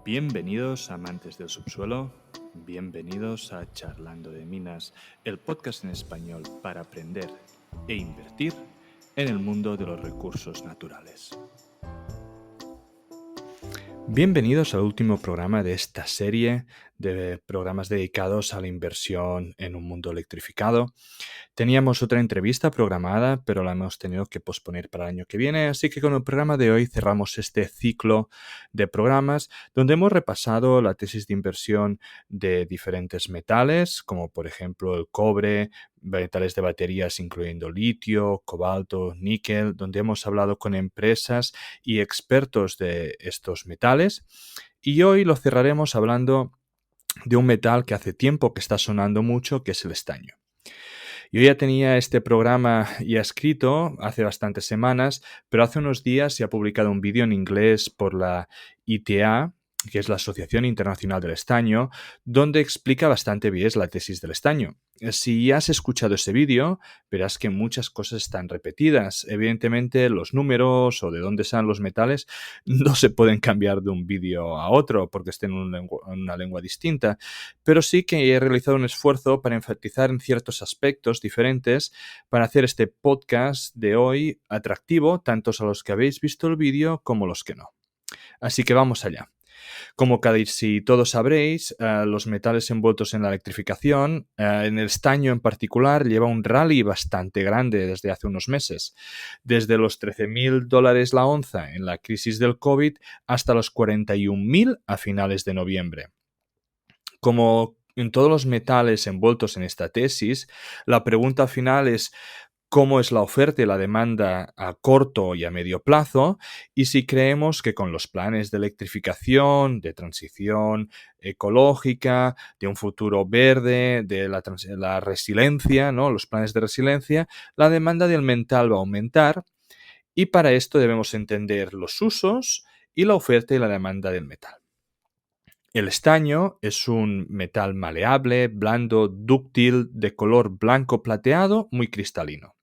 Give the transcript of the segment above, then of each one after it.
Bienvenidos amantes del subsuelo, bienvenidos a Charlando de Minas, el podcast en español para aprender e invertir en el mundo de los recursos naturales. Bienvenidos al último programa de esta serie de programas dedicados a la inversión en un mundo electrificado. Teníamos otra entrevista programada, pero la hemos tenido que posponer para el año que viene, así que con el programa de hoy cerramos este ciclo de programas donde hemos repasado la tesis de inversión de diferentes metales, como por ejemplo el cobre, metales de baterías incluyendo litio, cobalto, níquel, donde hemos hablado con empresas y expertos de estos metales. Y hoy lo cerraremos hablando de un metal que hace tiempo que está sonando mucho, que es el estaño. Yo ya tenía este programa ya escrito hace bastantes semanas, pero hace unos días se ha publicado un vídeo en inglés por la ITA, que es la Asociación Internacional del Estaño, donde explica bastante bien la tesis del estaño. Si ya has escuchado ese vídeo, verás que muchas cosas están repetidas. Evidentemente, los números o de dónde salen los metales no se pueden cambiar de un vídeo a otro porque estén en una lengua distinta, pero sí que he realizado un esfuerzo para enfatizar en ciertos aspectos diferentes para hacer este podcast de hoy atractivo, tanto a los que habéis visto el vídeo como los que no. Así que vamos allá. Como casi todos sabréis, los metales envueltos en la electrificación, en el estaño en particular, lleva un rally bastante grande desde hace unos meses. Desde los $13,000 la onza en la crisis del COVID hasta los 41,000 a finales de noviembre. Como en todos los metales envueltos en esta tesis, la pregunta final es cómo es la oferta y la demanda a corto y a medio plazo y si creemos que con los planes de electrificación, de transición ecológica, de un futuro verde, de la resiliencia, ¿no? Los planes de resiliencia, la demanda del metal va a aumentar y para esto debemos entender los usos y la oferta y la demanda del metal. El estaño es un metal maleable, blando, dúctil, de color blanco plateado, muy cristalino.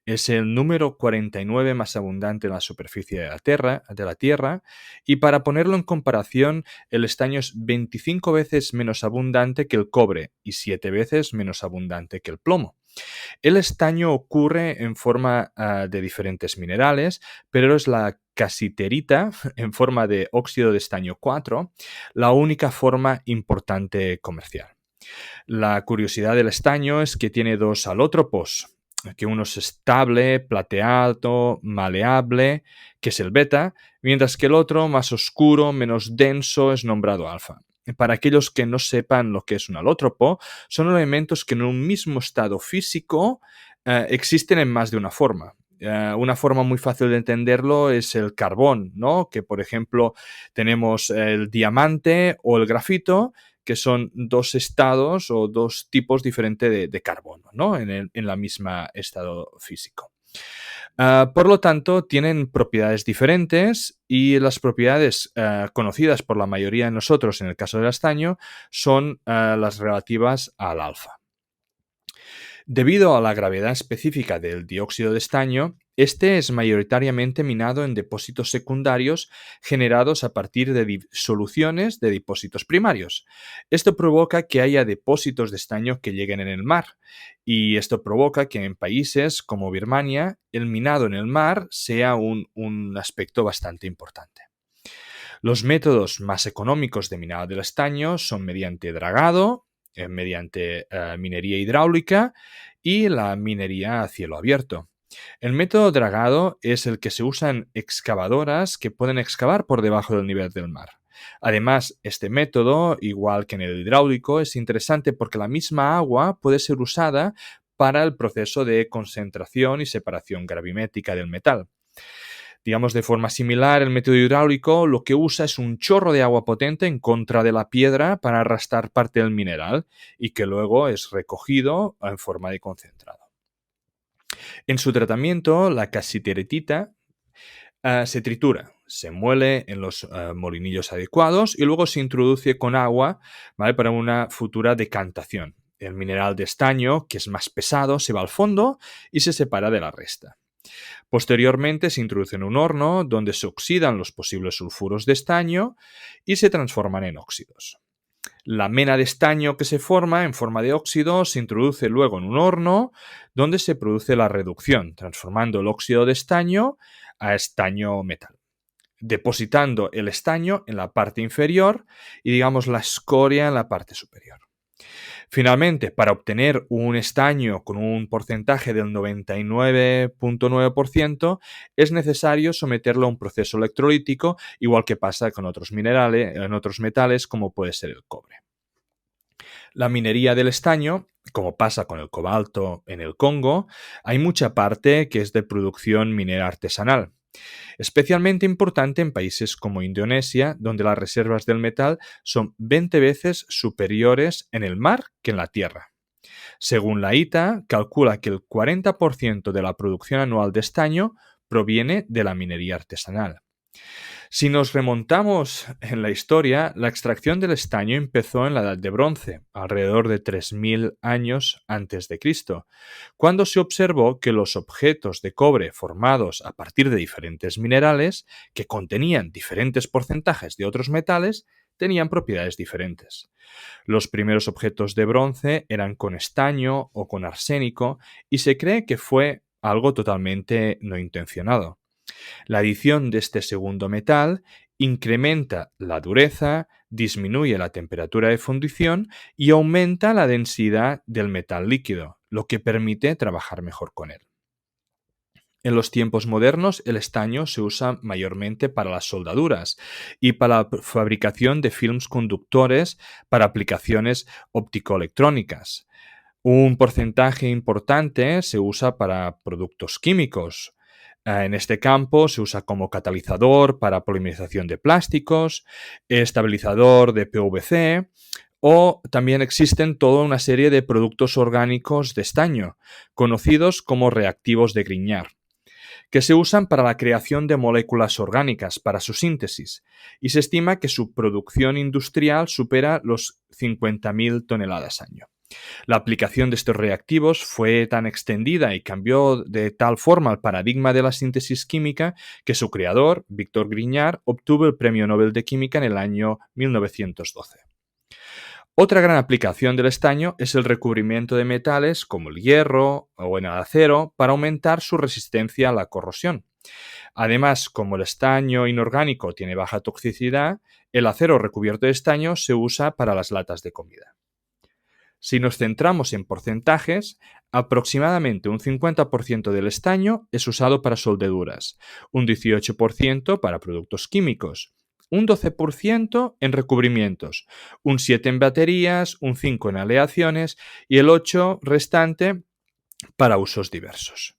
Es el número 49 más abundante en la superficie de la Tierra y para ponerlo en comparación, el estaño es 25 veces menos abundante que el cobre y 7 veces menos abundante que el plomo. El estaño ocurre en forma de diferentes minerales, pero es la casiterita en forma de óxido de estaño 4 la única forma importante comercial. La curiosidad del estaño es que tiene dos alótropos, que uno es estable, plateado, maleable, que es el beta, mientras que el otro, más oscuro, menos denso, es nombrado alfa. Para aquellos que no sepan lo que es un alótropo, son elementos que en un mismo estado físico existen en más de una forma. Una forma muy fácil de entenderlo es el carbón, ¿no? Que, por ejemplo, tenemos el diamante o el grafito, que son dos estados o dos tipos diferentes de carbono, ¿no? En la misma estado físico. Por lo tanto, tienen propiedades diferentes y las propiedades conocidas por la mayoría de nosotros en el caso del estaño son las relativas al alfa. Debido a la gravedad específica del dióxido de estaño, este es mayoritariamente minado en depósitos secundarios generados a partir de disoluciones de depósitos primarios. Esto provoca que haya depósitos de estaño que lleguen en el mar y esto provoca que en países como Birmania el minado en el mar sea un aspecto bastante importante. Los métodos más económicos de minado del estaño son mediante dragado, mediante minería hidráulica y la minería a cielo abierto. El método dragado es el que se usa en excavadoras que pueden excavar por debajo del nivel del mar. Además, este método, igual que en el hidráulico, es interesante porque la misma agua puede ser usada para el proceso de concentración y separación gravimétrica del metal. Digamos, de forma similar, el método hidráulico lo que usa es un chorro de agua potente en contra de la piedra para arrastrar parte del mineral y que luego es recogido en forma de concentrado. En su tratamiento, la casiteritita se tritura, se muele en los molinillos adecuados y luego se introduce con agua, ¿vale? Para una futura decantación. El mineral de estaño, que es más pesado, se va al fondo y se separa de la resta. Posteriormente se introduce en un horno donde se oxidan los posibles sulfuros de estaño y se transforman en óxidos. La mena de estaño que se forma en forma de óxido se introduce luego en un horno donde se produce la reducción, transformando el óxido de estaño a estaño metal, depositando el estaño en la parte inferior y, digamos, la escoria en la parte superior. Finalmente, para obtener un estaño con un porcentaje del 99,9%, es necesario someterlo a un proceso electrolítico, igual que pasa con otros minerales, en otros metales, como puede ser el cobre. La minería del estaño, como pasa con el cobalto en el Congo, hay mucha parte que es de producción minera artesanal. Especialmente importante en países como Indonesia, donde las reservas del metal son 20 veces superiores en el mar que en la tierra. Según la ITA, calcula que el 40% de la producción anual de estaño proviene de la minería artesanal. Si nos remontamos en la historia, la extracción del estaño empezó en la Edad de Bronce, alrededor de 3000 años antes de Cristo, cuando se observó que los objetos de cobre formados a partir de diferentes minerales, que contenían diferentes porcentajes de otros metales, tenían propiedades diferentes. Los primeros objetos de bronce eran con estaño o con arsénico y se cree que fue algo totalmente no intencionado. La adición de este segundo metal incrementa la dureza, disminuye la temperatura de fundición y aumenta la densidad del metal líquido, lo que permite trabajar mejor con él. En los tiempos modernos, el estaño se usa mayormente para las soldaduras y para la fabricación de films conductores para aplicaciones opticoelectrónicas. Un porcentaje importante se usa para productos químicos. En este campo se usa como catalizador para polimerización de plásticos, estabilizador de PVC o también existen toda una serie de productos orgánicos de estaño, conocidos como reactivos de Grignard, que se usan para la creación de moléculas orgánicas para su síntesis, y se estima que su producción industrial supera los 50.000 toneladas año. La aplicación de estos reactivos fue tan extendida y cambió de tal forma el paradigma de la síntesis química que su creador, Victor Grignard, obtuvo el Premio Nobel de Química en el año 1912. Otra gran aplicación del estaño es el recubrimiento de metales como el hierro o el acero para aumentar su resistencia a la corrosión. Además, como el estaño inorgánico tiene baja toxicidad, el acero recubierto de estaño se usa para las latas de comida. Si nos centramos en porcentajes, aproximadamente un 50% del estaño es usado para soldaduras, un 18% para productos químicos, un 12% en recubrimientos, un 7% en baterías, un 5% en aleaciones y el 8% restante para usos diversos.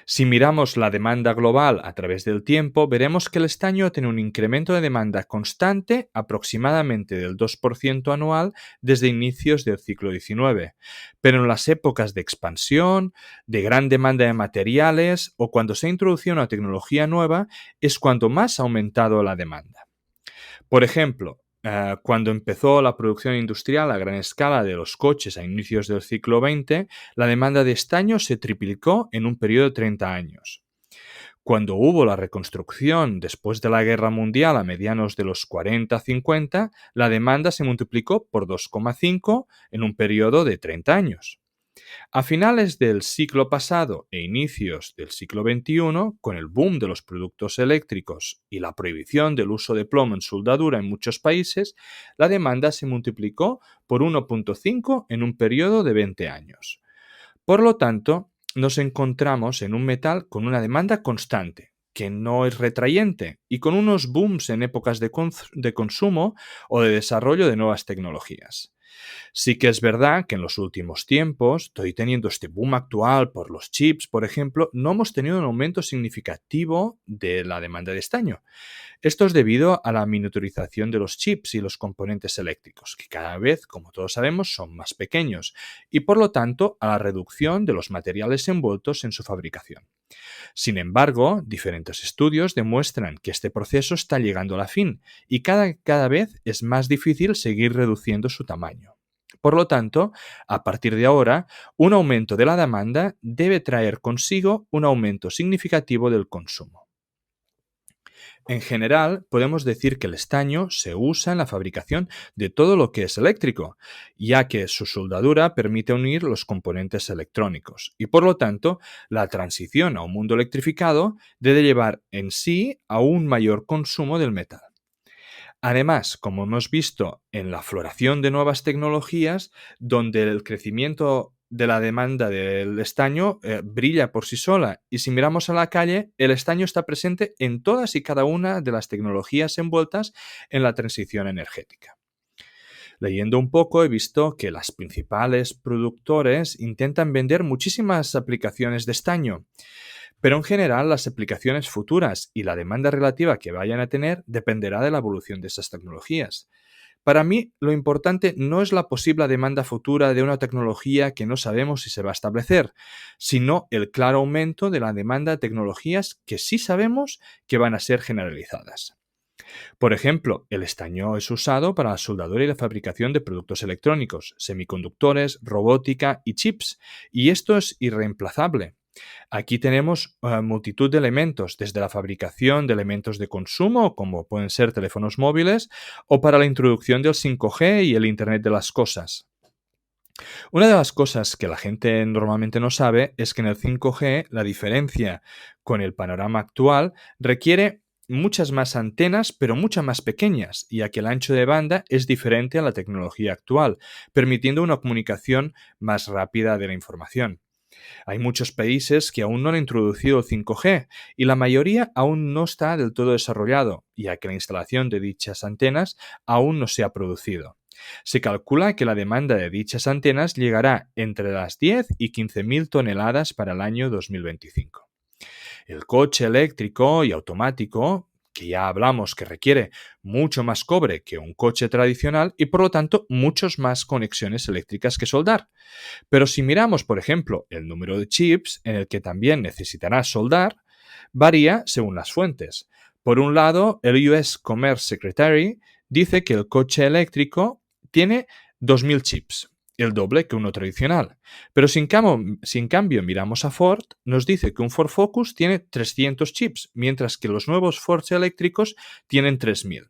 Si miramos la demanda global a través del tiempo, veremos que el estaño tiene un incremento de demanda constante aproximadamente del 2% anual desde inicios del siglo XIX, pero en las épocas de expansión, de gran demanda de materiales o cuando se ha introducido una tecnología nueva es cuando más ha aumentado la demanda. Por ejemplo, cuando empezó la producción industrial a gran escala de los coches a inicios del siglo XX, la demanda de estaño se triplicó en un periodo de 30 años. Cuando hubo la reconstrucción después de la Guerra Mundial a medianos de los 40-50, la demanda se multiplicó por 2,5 en un periodo de 30 años. A finales del siglo pasado e inicios del siglo XXI, con el boom de los productos eléctricos y la prohibición del uso de plomo en soldadura en muchos países, la demanda se multiplicó por 1,5 en un periodo de 20 años. Por lo tanto, nos encontramos en un metal con una demanda constante, que no es retrayente, y con unos booms en épocas de consumo o de desarrollo de nuevas tecnologías. Sí que es verdad que en los últimos tiempos, estoy teniendo este boom actual por los chips, por ejemplo, no hemos tenido un aumento significativo de la demanda de estaño. Esto es debido a la miniaturización de los chips y los componentes eléctricos, que cada vez, como todos sabemos, son más pequeños, y por lo tanto a la reducción de los materiales envueltos en su fabricación. Sin embargo, diferentes estudios demuestran que este proceso está llegando a la fin y cada vez es más difícil seguir reduciendo su tamaño. Por lo tanto, a partir de ahora, un aumento de la demanda debe traer consigo un aumento significativo del consumo. En general, podemos decir que el estaño se usa en la fabricación de todo lo que es eléctrico, ya que su soldadura permite unir los componentes electrónicos y, por lo tanto, la transición a un mundo electrificado debe llevar en sí a un mayor consumo del metal. Además, como hemos visto en la floración de nuevas tecnologías, donde el crecimiento de la demanda del estaño brilla por sí sola. Y si miramos a la calle, el estaño está presente en todas y cada una de las tecnologías envueltas en la transición energética. Leyendo un poco he visto que las principales productores intentan vender muchísimas aplicaciones de estaño, pero en general las aplicaciones futuras y la demanda relativa que vayan a tener dependerá de la evolución de esas tecnologías. Para mí, lo importante no es la posible demanda futura de una tecnología que no sabemos si se va a establecer, sino el claro aumento de la demanda de tecnologías que sí sabemos que van a ser generalizadas. Por ejemplo, el estaño es usado para la soldadura y la fabricación de productos electrónicos, semiconductores, robótica y chips, y esto es irreemplazable. Aquí tenemos multitud de elementos, desde la fabricación de elementos de consumo, como pueden ser teléfonos móviles, o para la introducción del 5G y el Internet de las cosas. Una de las cosas que la gente normalmente no sabe es que en el 5G la diferencia con el panorama actual requiere muchas más antenas, pero muchas más pequeñas, ya que el ancho de banda es diferente a la tecnología actual, permitiendo una comunicación más rápida de la información. Hay muchos países que aún no han introducido el 5G y la mayoría aún no está del todo desarrollado, ya que la instalación de dichas antenas aún no se ha producido. Se calcula que la demanda de dichas antenas llegará entre las 10 y 15.000 toneladas para el año 2025. El coche eléctrico y automático, que ya hablamos que requiere mucho más cobre que un coche tradicional y por lo tanto muchas más conexiones eléctricas que soldar. Pero si miramos, por ejemplo, el número de chips en el que también necesitará soldar, varía según las fuentes. Por un lado, el US Commerce Secretary dice que el coche eléctrico tiene 2.000 chips, el doble que uno tradicional. Pero si en cambio miramos a Ford, nos dice que un Ford Focus tiene 300 chips, mientras que los nuevos Ford eléctricos tienen 3.000.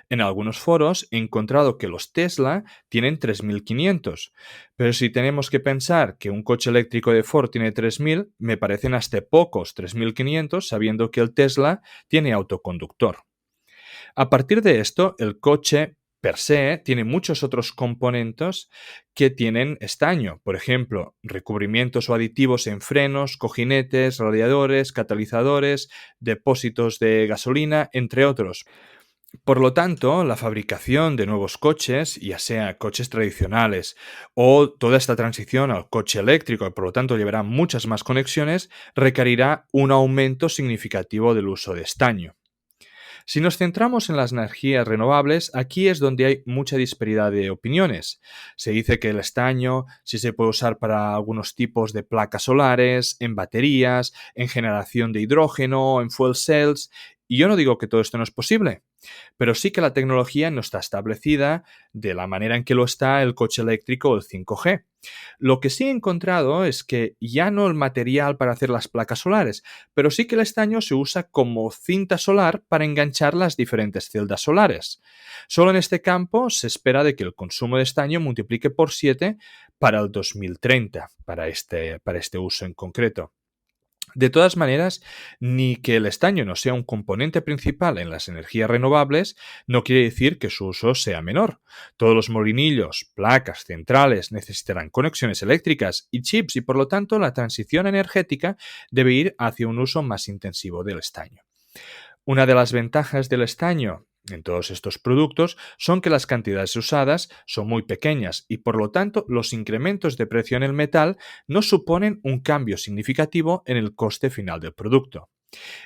En algunos foros he encontrado que los Tesla tienen 3.500, pero si tenemos que pensar que un coche eléctrico de Ford tiene 3.000, me parecen hasta pocos 3.500 sabiendo que el Tesla tiene autoconductor. A partir de esto, el coche per se tiene muchos otros componentes que tienen estaño, por ejemplo, recubrimientos o aditivos en frenos, cojinetes, radiadores, catalizadores, depósitos de gasolina, entre otros. Por lo tanto, la fabricación de nuevos coches, ya sea coches tradicionales o toda esta transición al coche eléctrico, y por lo tanto llevará muchas más conexiones, requerirá un aumento significativo del uso de estaño. Si nos centramos en las energías renovables, aquí es donde hay mucha disparidad de opiniones. Se dice que el estaño sí se puede usar para algunos tipos de placas solares, en baterías, en generación de hidrógeno, en fuel cells, y yo no digo que todo esto no es posible, pero sí que la tecnología no está establecida de la manera en que lo está el coche eléctrico o el 5G. Lo que sí he encontrado es que ya no el material para hacer las placas solares, pero sí que el estaño se usa como cinta solar para enganchar las diferentes celdas solares. Solo en este campo se espera de que el consumo de estaño multiplique por 7 para el 2030, para este uso en concreto. De todas maneras, ni que el estaño no sea un componente principal en las energías renovables, no quiere decir que su uso sea menor. Todos los molinillos, placas, centrales necesitarán conexiones eléctricas y chips y por lo tanto la transición energética debe ir hacia un uso más intensivo del estaño. Una de las ventajas del estaño en todos estos productos son que las cantidades usadas son muy pequeñas y por lo tanto los incrementos de precio en el metal no suponen un cambio significativo en el coste final del producto.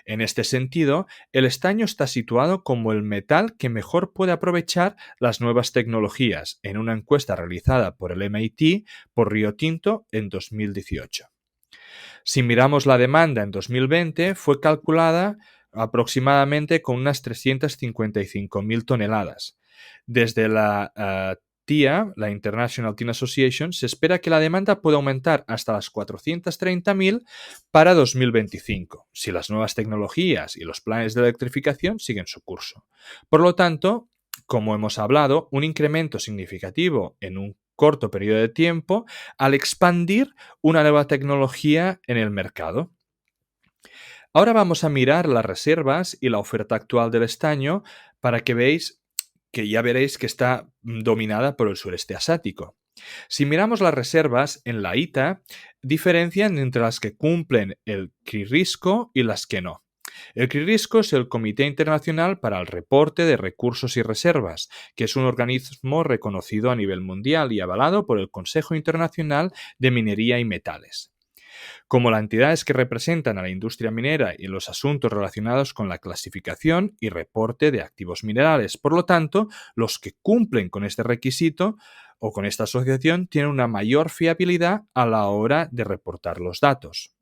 En este sentido, el estaño está situado como el metal que mejor puede aprovechar las nuevas tecnologías en una encuesta realizada por el MIT por Rio Tinto en 2018. Si miramos la demanda en 2020, fue calculada aproximadamente con unas 355.000 toneladas. Desde la TIA, la International Tin Association, se espera que la demanda pueda aumentar hasta las 430.000 para 2025, si las nuevas tecnologías y los planes de electrificación siguen su curso. Por lo tanto, como hemos hablado, un incremento significativo en un corto periodo de tiempo al expandir una nueva tecnología en el mercado. Ahora vamos a mirar las reservas y la oferta actual del estaño para que veáis que ya veréis que está dominada por el sureste asiático. Si miramos las reservas en la ITA, diferencian entre las que cumplen el CRI-RISCO y las que no. El CRI-RISCO es el Comité Internacional para el Reporte de Recursos y Reservas, que es un organismo reconocido a nivel mundial y avalado por el Consejo Internacional de Minería y Metales. Como las entidades que representan a la industria minera y los asuntos relacionados con la clasificación y reporte de activos minerales. Por lo tanto, los que cumplen con este requisito o con esta asociación tienen una mayor fiabilidad a la hora de reportar los datos.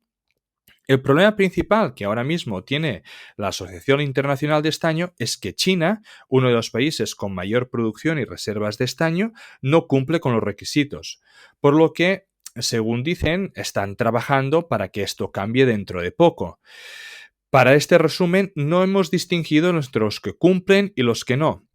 El problema principal que ahora mismo tiene la Asociación Internacional de Estaño es que China, uno de los países con mayor producción y reservas de estaño, no cumple con los requisitos, por lo que, según dicen, están trabajando para que esto cambie dentro de poco. Para este resumen, no hemos distinguido entre los que cumplen y los que no.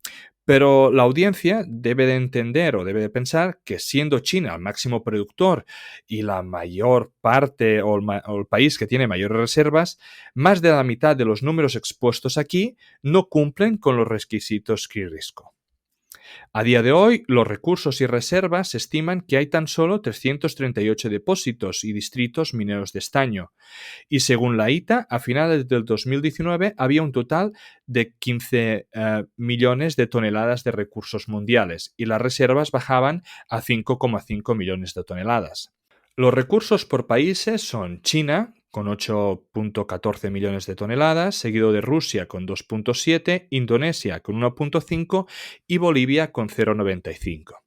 Pero la audiencia debe de entender o debe de pensar que siendo China el máximo productor y la mayor parte o el país que tiene mayores reservas, más de la mitad de los números expuestos aquí no cumplen con los requisitos CRI-RISCO. A día de hoy, los recursos y reservas estiman que hay tan solo 338 depósitos y distritos mineros de estaño. Y según la ITA, a finales del 2019 había un total de 15 millones de toneladas de recursos mundiales y las reservas bajaban a 5,5 millones de toneladas. Los recursos por países son China, con 8,14 millones de toneladas, seguido de Rusia con 2,7, Indonesia con 1,5 y Bolivia con 0,95.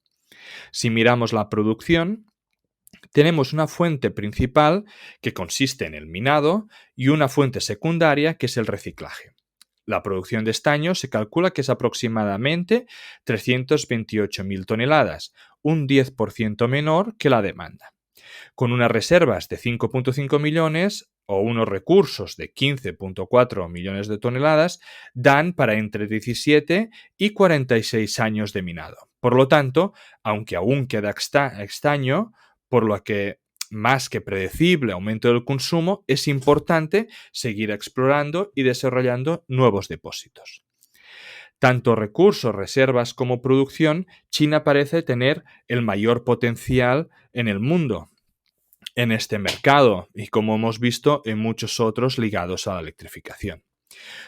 Si miramos la producción, tenemos una fuente principal que consiste en el minado y una fuente secundaria que es el reciclaje. La producción de estaño se calcula que es aproximadamente 328.000 toneladas, un 10% menor que la demanda. Con unas reservas de 5,5 millones o unos recursos de 15,4 millones de toneladas, dan para entre 17 y 46 años de minado. Por lo tanto, aunque aún queda estaño, por lo que más que predecible aumento del consumo, es importante seguir explorando y desarrollando nuevos depósitos. Tanto recursos, reservas como producción, China parece tener el mayor potencial en el mundo en este mercado y, como hemos visto, en muchos otros ligados a la electrificación.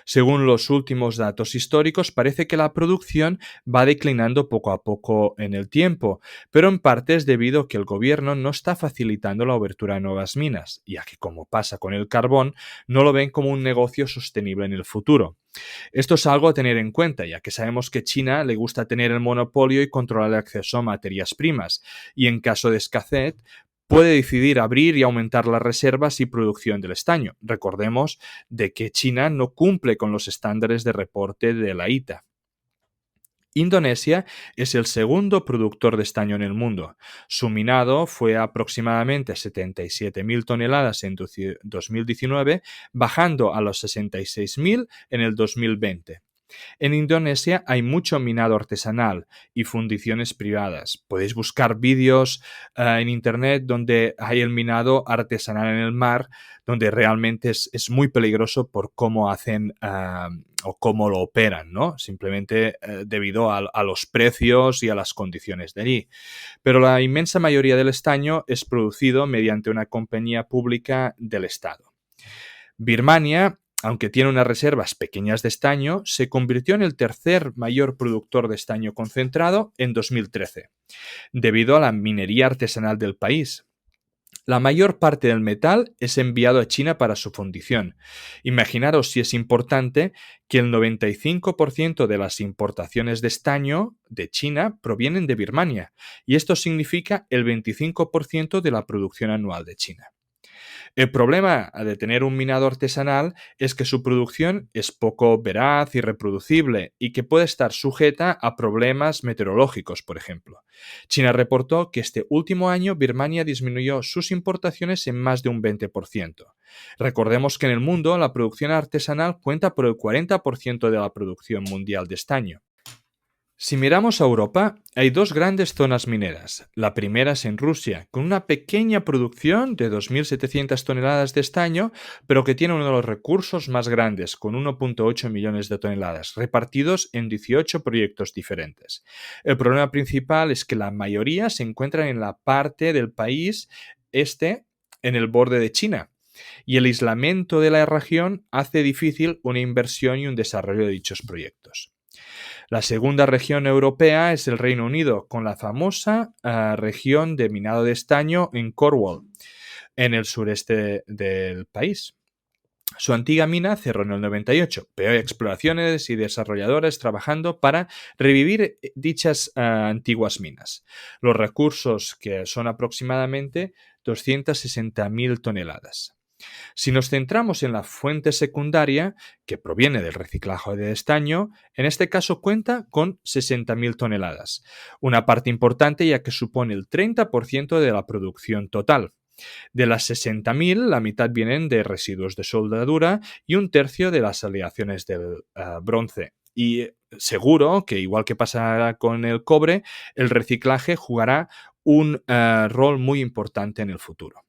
Según los últimos datos históricos, parece que la producción va declinando poco a poco en el tiempo, pero en parte es debido a que el gobierno no está facilitando la abertura de nuevas minas, ya que, como pasa con el carbón, no lo ven como un negocio sostenible en el futuro. Esto es algo a tener en cuenta, ya que sabemos que China le gusta tener el monopolio y controlar el acceso a materias primas, y en caso de escasez, puede decidir abrir y aumentar las reservas y producción del estaño. Recordemos de que China no cumple con los estándares de reporte de la ITA. Indonesia es el segundo productor de estaño en el mundo. Su minado fue aproximadamente 77.000 toneladas en 2019, bajando a los 66.000 en el 2020. En Indonesia hay mucho minado artesanal y fundiciones privadas. Podéis buscar vídeos en internet donde hay el minado artesanal en el mar, donde realmente es muy peligroso por cómo hacen o cómo lo operan, ¿no? Simplemente debido a los precios y a las condiciones de allí. Pero la inmensa mayoría del estaño es producido mediante una compañía pública del Estado. Birmania, aunque tiene unas reservas pequeñas de estaño, se convirtió en el tercer mayor productor de estaño concentrado en 2013, debido a la minería artesanal del país. La mayor parte del metal es enviado a China para su fundición. Imaginaros si es importante que el 95% de las importaciones de estaño de China provienen de Birmania, y esto significa el 25% de la producción anual de China. El problema de tener un minado artesanal es que su producción es poco veraz y reproducible y que puede estar sujeta a problemas meteorológicos, por ejemplo. China reportó que este último año Birmania disminuyó sus importaciones en más de un 20%. Recordemos que en el mundo la producción artesanal cuenta por el 40% de la producción mundial de estaño. Si miramos a Europa, hay dos grandes zonas mineras. La primera es en Rusia, con una pequeña producción de 2.700 toneladas de estaño, pero que tiene uno de los recursos más grandes, con 1,8 millones de toneladas, repartidos en 18 proyectos diferentes. El problema principal es que la mayoría se encuentran en la parte del país en el borde de China, y el aislamiento de la región hace difícil una inversión y un desarrollo de dichos proyectos. La segunda región europea es el Reino Unido, con la famosa región de minado de estaño en Cornwall, en el sureste del país. Su antigua mina cerró en el 98, pero hay exploraciones y desarrolladores trabajando para revivir dichas antiguas minas. Los recursos, que son aproximadamente 260.000 toneladas. Si nos centramos en la fuente secundaria, que proviene del reciclaje de estaño, en este caso cuenta con 60.000 toneladas, una parte importante ya que supone el 30% de la producción total. De las 60.000, la mitad vienen de residuos de soldadura y un tercio de las aleaciones del bronce. Y seguro que, igual que pasará con el cobre, el reciclaje jugará un rol muy importante en el futuro.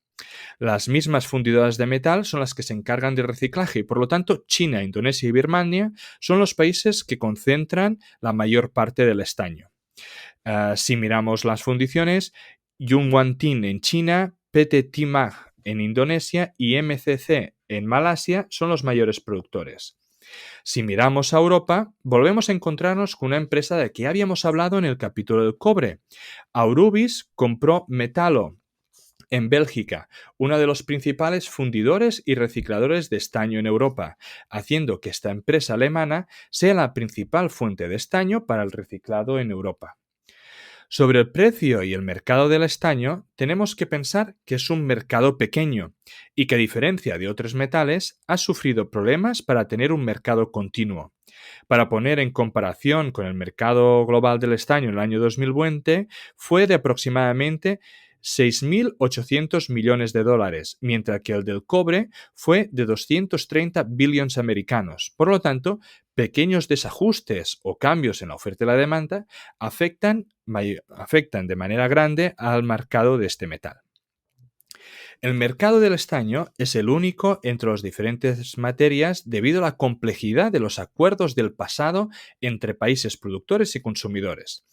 Las mismas fundidoras de metal son las que se encargan del reciclaje y, por lo tanto, China, Indonesia y Birmania son los países que concentran la mayor parte del estaño. Si miramos las fundiciones, Yunguantin en China, PT Timah en Indonesia y MCC en Malasia son los mayores productores. Si miramos a Europa, volvemos a encontrarnos con una empresa de la que habíamos hablado en el capítulo del cobre. Aurubis compró Metalo en Bélgica, uno de los principales fundidores y recicladores de estaño en Europa, haciendo que esta empresa alemana sea la principal fuente de estaño para el reciclado en Europa. Sobre el precio y el mercado del estaño, tenemos que pensar que es un mercado pequeño y que, a diferencia de otros metales, ha sufrido problemas para tener un mercado continuo. Para poner en comparación con el mercado global del estaño en el año 2020, fue de aproximadamente 6.800 millones de dólares, mientras que el del cobre fue de 230 billones americanos. Por lo tanto, pequeños desajustes o cambios en la oferta y la demanda afectan de manera grande al mercado de este metal. El mercado del estaño es el único entre las diferentes materias debido a la complejidad de los acuerdos del pasado entre países productores y consumidores.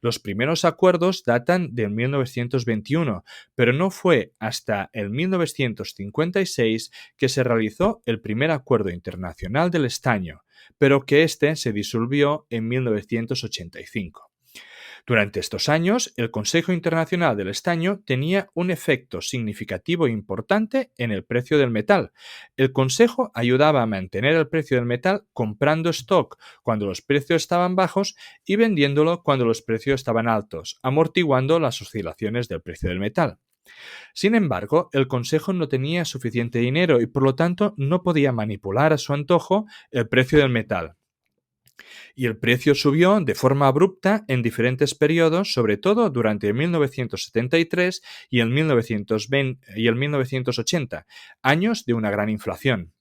Los primeros acuerdos datan del 1921, pero no fue hasta el 1956 que se realizó el primer acuerdo internacional del estaño, pero que este se disolvió en 1985. Durante estos años, el Consejo Internacional del Estaño tenía un efecto significativo e importante en el precio del metal. El Consejo ayudaba a mantener el precio del metal comprando stock cuando los precios estaban bajos y vendiéndolo cuando los precios estaban altos, amortiguando las oscilaciones del precio del metal. Sin embargo, el Consejo no tenía suficiente dinero y, por lo tanto, no podía manipular a su antojo el precio del metal. Y el precio subió de forma abrupta en diferentes periodos, sobre todo durante el 1973 y el 1980, años de una gran inflación.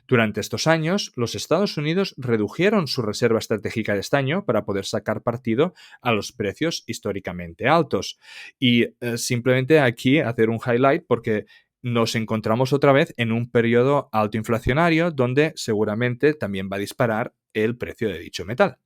Durante estos años, los Estados Unidos redujeron su reserva estratégica de estaño para poder sacar partido a los precios históricamente altos. Y simplemente aquí hacer un highlight porque nos encontramos otra vez en un periodo alto inflacionario donde seguramente también va a disparar el precio de dicho metal.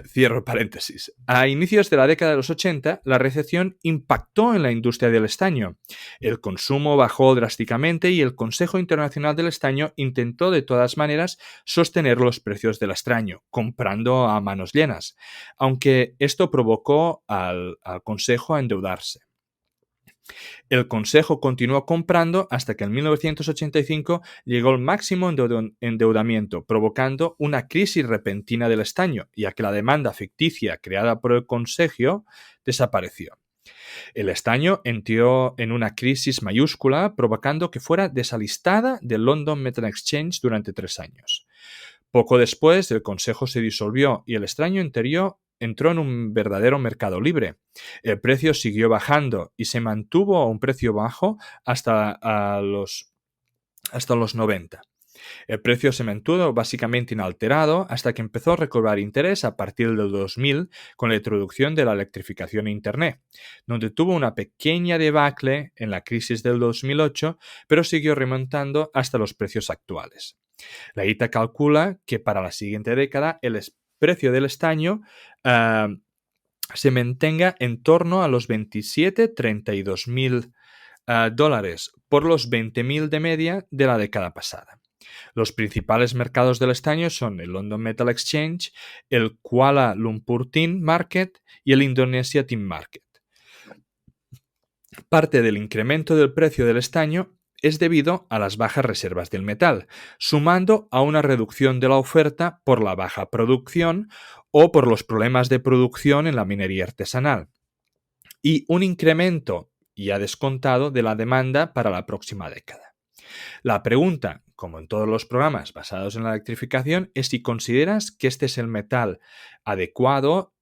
Cierro paréntesis. A inicios de la década de los 80, la recesión impactó en la industria del estaño. El consumo bajó drásticamente y el Consejo Internacional del Estaño intentó de todas maneras sostener los precios del estaño, comprando a manos llenas, aunque esto provocó al Consejo a endeudarse. El Consejo continuó comprando hasta que en 1985 llegó el máximo endeudamiento, provocando una crisis repentina del estaño, ya que la demanda ficticia creada por el Consejo desapareció. El estaño entró en una crisis mayúscula, provocando que fuera desalistada del London Metal Exchange durante 3 años. Poco después, el consejo se disolvió y el estaño entró en un verdadero mercado libre. El precio siguió bajando y se mantuvo a un precio bajo hasta los 90. El precio se mantuvo básicamente inalterado hasta que empezó a recobrar interés a partir del 2000 con la introducción de la electrificación e Internet, donde tuvo una pequeña debacle en la crisis del 2008, pero siguió remontando hasta los precios actuales. La ITA calcula que para la siguiente década el precio del estaño se mantenga en torno a los 27-32 mil dólares por los 20.000 de media de la década pasada. Los principales mercados del estaño son el London Metal Exchange, el Kuala Lumpur Tin Market y el Indonesia Tin Market. Parte del incremento del precio del estaño es debido a las bajas reservas del metal, sumando a una reducción de la oferta por la baja producción o por los problemas de producción en la minería artesanal, y un incremento ya descontado de la demanda para la próxima década. La pregunta, como en todos los programas basados en la electrificación, es si consideras que este es el metal adecuado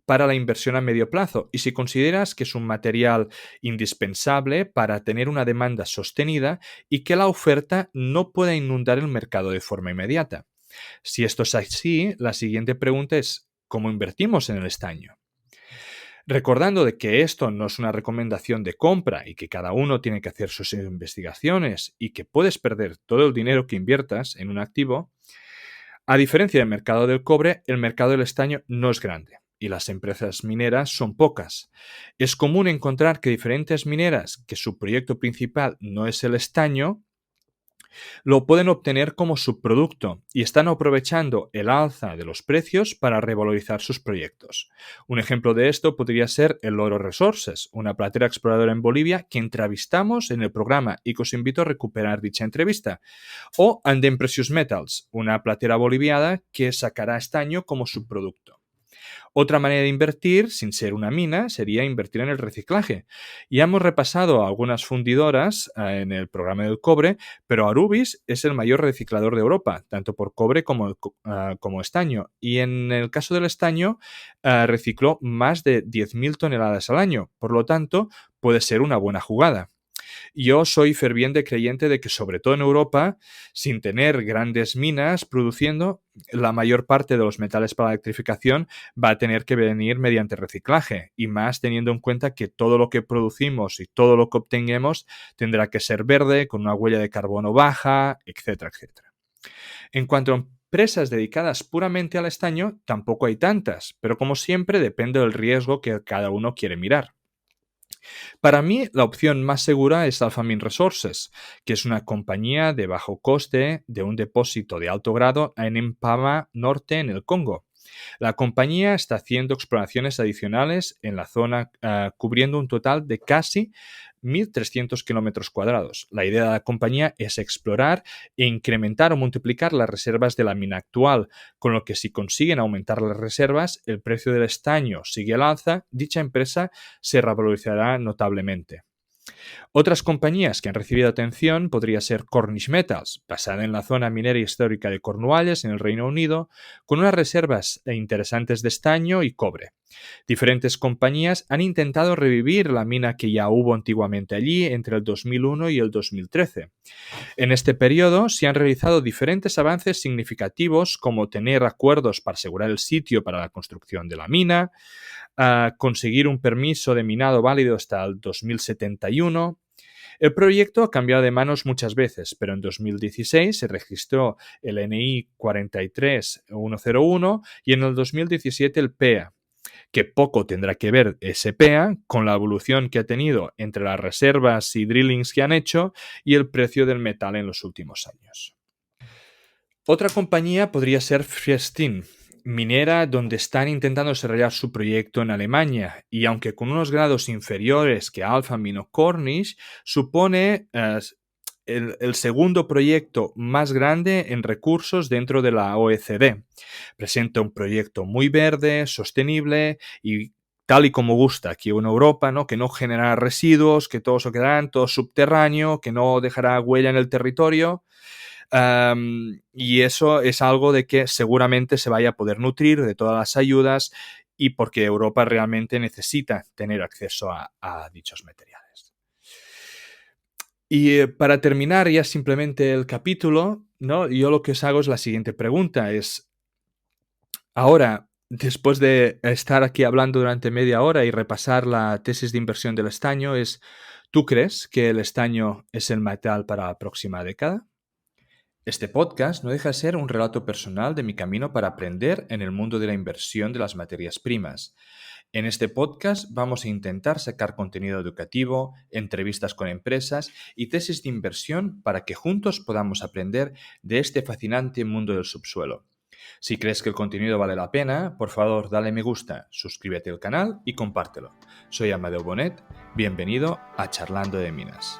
para la inversión a medio plazo y si consideras que es un material indispensable para tener una demanda sostenida y que la oferta no pueda inundar el mercado de forma inmediata. Si esto es así, la siguiente pregunta es ¿cómo invertimos en el estaño? Recordando de que esto no es una recomendación de compra y que cada uno tiene que hacer sus investigaciones y que puedes perder todo el dinero que inviertas en un activo, a diferencia del mercado del cobre, el mercado del estaño no es grande y las empresas mineras son pocas. Es común encontrar que diferentes mineras que su proyecto principal no es el estaño, lo pueden obtener como subproducto y están aprovechando el alza de los precios para revalorizar sus proyectos. Un ejemplo de esto podría ser el Oro Resources, una platera exploradora en Bolivia que entrevistamos en el programa y que os invito a recuperar dicha entrevista. O Andem Precious Metals, una platera boliviana que sacará estaño como subproducto. Otra manera de invertir, sin ser una mina, sería invertir en el reciclaje. Ya hemos repasado algunas fundidoras en el programa del cobre, pero Arubis es el mayor reciclador de Europa, tanto por cobre como estaño. Y en el caso del estaño, recicló más de 10.000 toneladas al año. Por lo tanto, puede ser una buena jugada. Yo soy ferviente creyente de que, sobre todo en Europa, sin tener grandes minas produciendo, la mayor parte de los metales para la electrificación va a tener que venir mediante reciclaje, y más teniendo en cuenta que todo lo que producimos y todo lo que obtengamos tendrá que ser verde, con una huella de carbono baja, etcétera, etcétera. En cuanto a empresas dedicadas puramente al estaño, tampoco hay tantas, pero como siempre depende del riesgo que cada uno quiere mirar. Para mí, la opción más segura es Alphamin Resources, que es una compañía de bajo coste de un depósito de alto grado en Mpama Norte, en el Congo. La compañía está haciendo exploraciones adicionales en la zona, cubriendo un total de casi 1.300 kilómetros cuadrados. La idea de la compañía es explorar e incrementar o multiplicar las reservas de la mina actual, con lo que si consiguen aumentar las reservas, el precio del estaño sigue al alza, dicha empresa se revalorizará notablemente. Otras compañías que han recibido atención podría ser Cornish Metals, basada en la zona minera histórica de Cornualles, en el Reino Unido, con unas reservas interesantes de estaño y cobre. Diferentes compañías han intentado revivir la mina que ya hubo antiguamente allí entre el 2001 y el 2013. En este periodo se han realizado diferentes avances significativos, como tener acuerdos para asegurar el sitio para la construcción de la mina, conseguir un permiso de minado válido hasta el 2071. El proyecto ha cambiado de manos muchas veces, pero en 2016 se registró el NI 43101 y en el 2017 el PEA, que poco tendrá que ver ese PEA con la evolución que ha tenido entre las reservas y drillings que han hecho y el precio del metal en los últimos años. Otra compañía podría ser Friestin, minera donde están intentando desarrollar su proyecto en Alemania, y aunque con unos grados inferiores que Alphamin o Cornish, supone el segundo proyecto más grande en recursos dentro de la OECD. Presenta un proyecto muy verde, sostenible y tal y como gusta aquí en Europa, ¿no? Que no generará residuos, que todo se quedará todo subterráneo, que no dejará huella en el territorio. Y eso es algo de que seguramente se vaya a poder nutrir de todas las ayudas y porque Europa realmente necesita tener acceso a dichos materiales. Y para terminar ya simplemente el capítulo, ¿no? Yo lo que os hago es la siguiente pregunta, es, ahora, después de estar aquí hablando durante media hora y repasar la tesis de inversión del estaño, es, ¿tú crees que el estaño es el metal para la próxima década? Este podcast no deja de ser un relato personal de mi camino para aprender en el mundo de la inversión de las materias primas. En este podcast vamos a intentar sacar contenido educativo, entrevistas con empresas y tesis de inversión para que juntos podamos aprender de este fascinante mundo del subsuelo. Si crees que el contenido vale la pena, por favor dale me gusta, suscríbete al canal y compártelo. Soy Amadeu Bonet, bienvenido a Charlando de Minas.